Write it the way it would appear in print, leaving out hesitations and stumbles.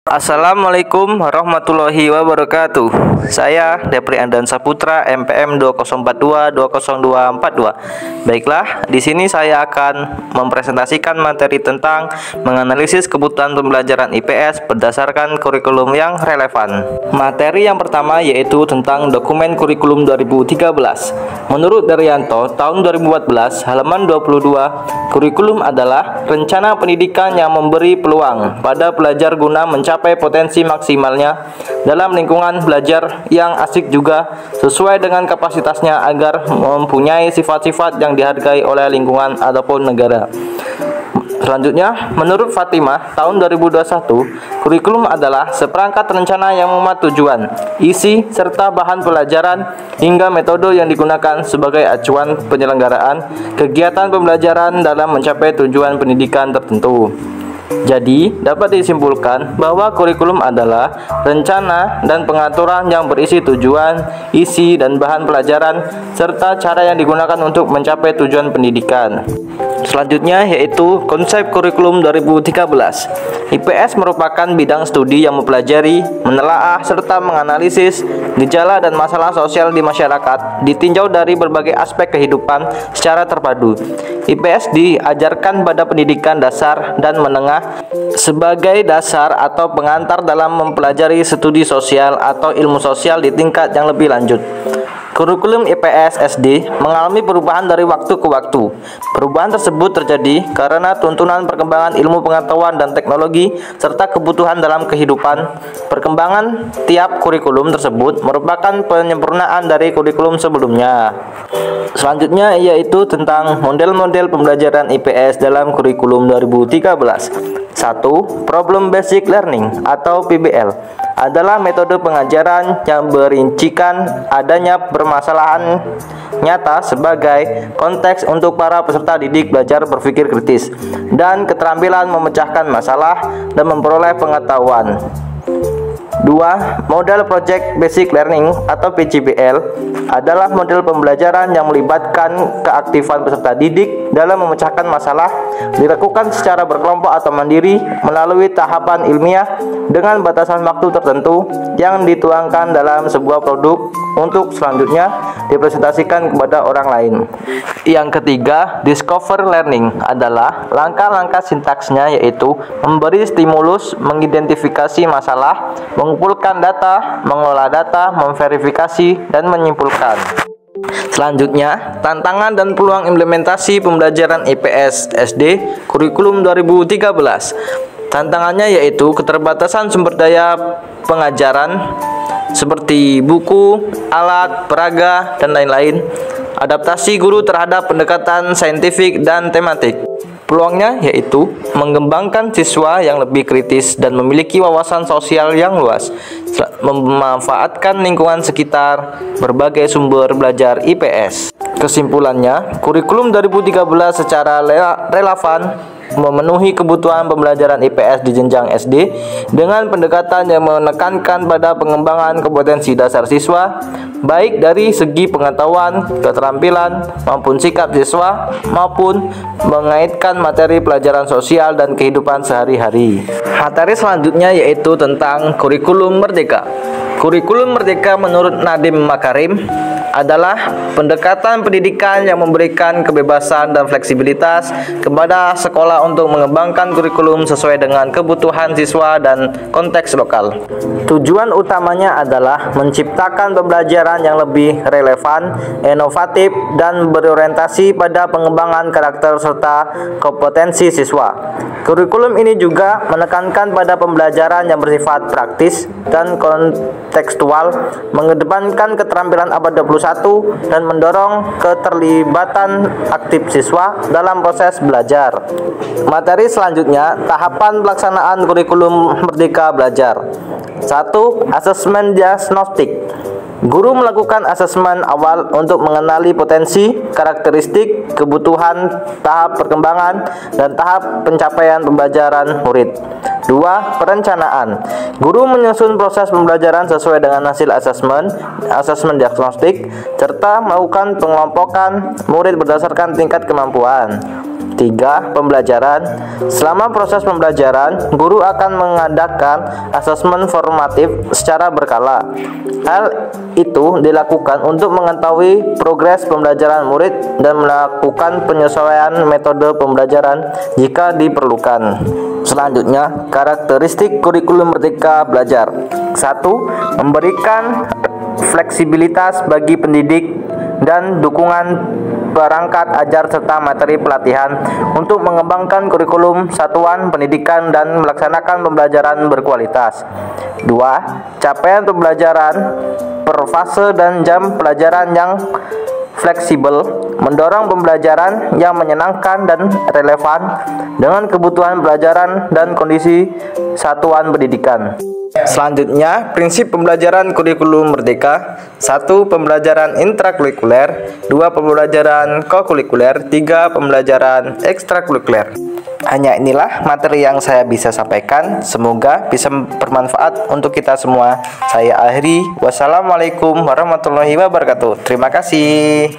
Assalamualaikum warahmatullahi wabarakatuh. Saya Depri Andan Saputra, MPM 2042-20242. Baiklah, di sini saya akan mempresentasikan materi tentang menganalisis kebutuhan pembelajaran IPS berdasarkan kurikulum yang relevan. Materi yang pertama yaitu tentang dokumen kurikulum 2013. Menurut Daryanto, tahun 2014, halaman 22, kurikulum adalah rencana pendidikan yang memberi peluang pada pelajar guna mencapai potensi maksimalnya dalam lingkungan belajar yang asik juga sesuai dengan kapasitasnya agar mempunyai sifat-sifat yang dihargai oleh lingkungan ataupun negara. Selanjutnya, menurut Fatimah, tahun 2021, kurikulum adalah seperangkat rencana yang memuat tujuan, isi, serta bahan pelajaran hingga metode yang digunakan sebagai acuan penyelenggaraan kegiatan pembelajaran dalam mencapai tujuan pendidikan tertentu. Jadi, dapat disimpulkan bahwa kurikulum adalah rencana dan pengaturan yang berisi tujuan, isi, dan bahan pelajaran, serta cara yang digunakan untuk mencapai tujuan pendidikan. Selanjutnya yaitu konsep kurikulum 2013. IPS merupakan bidang studi yang mempelajari, menelaah, serta menganalisis gejala dan masalah sosial di masyarakat, ditinjau dari berbagai aspek kehidupan secara terpadu. IPS diajarkan pada pendidikan dasar dan menengah sebagai dasar atau pengantar dalam mempelajari studi sosial atau ilmu sosial di tingkat yang lebih lanjut. Kurikulum IPS SD mengalami perubahan dari waktu ke waktu. Perubahan tersebut terjadi karena tuntunan perkembangan ilmu pengetahuan dan teknologi serta kebutuhan dalam kehidupan. Perkembangan tiap kurikulum tersebut merupakan penyempurnaan dari kurikulum sebelumnya. Selanjutnya yaitu tentang model-model pembelajaran IPS dalam kurikulum 2013. 1. Problem Basic Learning atau PBL adalah metode pengajaran yang berincikan adanya permasalahan nyata sebagai konteks untuk para peserta didik belajar berpikir kritis dan keterampilan memecahkan masalah dan memperoleh pengetahuan. 2. Model Project Basic Learning atau PCBL adalah model pembelajaran yang melibatkan keaktifan peserta didik dalam memecahkan masalah, dilakukan secara berkelompok atau mandiri melalui tahapan ilmiah dengan batasan waktu tertentu yang dituangkan dalam sebuah produk untuk selanjutnya dipresentasikan kepada orang lain. Yang ketiga, Discover Learning adalah langkah-langkah sintaksnya yaitu memberi stimulus, mengidentifikasi masalah, mengumpulkan data, mengolah data, memverifikasi, dan menyimpulkan. Selanjutnya, tantangan dan peluang implementasi pembelajaran IPS SD kurikulum 2013. Tantangannya yaitu keterbatasan sumber daya pengajaran seperti buku, alat, peraga, dan lain-lain. Adaptasi guru terhadap pendekatan saintifik dan tematik. Peluangnya yaitu mengembangkan siswa yang lebih kritis dan memiliki wawasan sosial yang luas, memanfaatkan lingkungan sekitar, berbagai sumber belajar IPS. Kesimpulannya, kurikulum 2013 secara relevan memenuhi kebutuhan pembelajaran IPS di jenjang SD dengan pendekatan yang menekankan pada pengembangan kompetensi dasar siswa, baik dari segi pengetahuan, keterampilan, maupun sikap siswa, maupun mengaitkan materi pelajaran sosial dan kehidupan sehari-hari. Materi selanjutnya yaitu tentang kurikulum merdeka. Kurikulum merdeka menurut Nadiem Makarim adalah pendekatan pendidikan yang memberikan kebebasan dan fleksibilitas kepada sekolah untuk mengembangkan kurikulum sesuai dengan kebutuhan siswa dan konteks lokal. Tujuan utamanya adalah menciptakan pembelajaran yang lebih relevan, inovatif, dan berorientasi pada pengembangan karakter serta kompetensi siswa. Kurikulum ini juga menekankan pada pembelajaran yang bersifat praktis dan kontekstual, mengedepankan keterampilan abad 21 dan mendorong keterlibatan aktif siswa dalam proses belajar. Materi selanjutnya, tahapan pelaksanaan kurikulum Merdeka Belajar. 1. Asesmen diagnostik. Guru melakukan asesmen awal untuk mengenali potensi, karakteristik, kebutuhan, tahap perkembangan, dan tahap pencapaian pembelajaran murid. 2. Perencanaan. Guru menyusun proses pembelajaran sesuai dengan hasil asesmen diagnostik, serta melakukan pengelompokan murid berdasarkan tingkat kemampuan. 3. Pembelajaran. Selama proses pembelajaran, guru akan mengadakan asesmen formatif secara berkala. Hal itu dilakukan untuk mengetahui progres pembelajaran murid dan melakukan penyesuaian metode pembelajaran jika diperlukan. Selanjutnya, karakteristik kurikulum Merdeka Belajar. 1. Memberikan fleksibilitas bagi pendidik dan dukungan perangkat ajar serta materi pelatihan untuk mengembangkan kurikulum satuan pendidikan dan melaksanakan pembelajaran berkualitas. 2. Capaian pembelajaran per fase dan jam pelajaran yang fleksibel, mendorong pembelajaran yang menyenangkan dan relevan dengan kebutuhan pelajaran dan kondisi satuan pendidikan. Selanjutnya, prinsip pembelajaran kurikulum Merdeka. 1. Pembelajaran intrakurikuler. 2. Pembelajaran kokurikuler. 3. Pembelajaran ekstrakurikuler. Hanya inilah materi yang saya bisa sampaikan. Semoga bisa bermanfaat untuk kita semua. Saya akhiri. Wassalamualaikum warahmatullahi wabarakatuh. Terima kasih.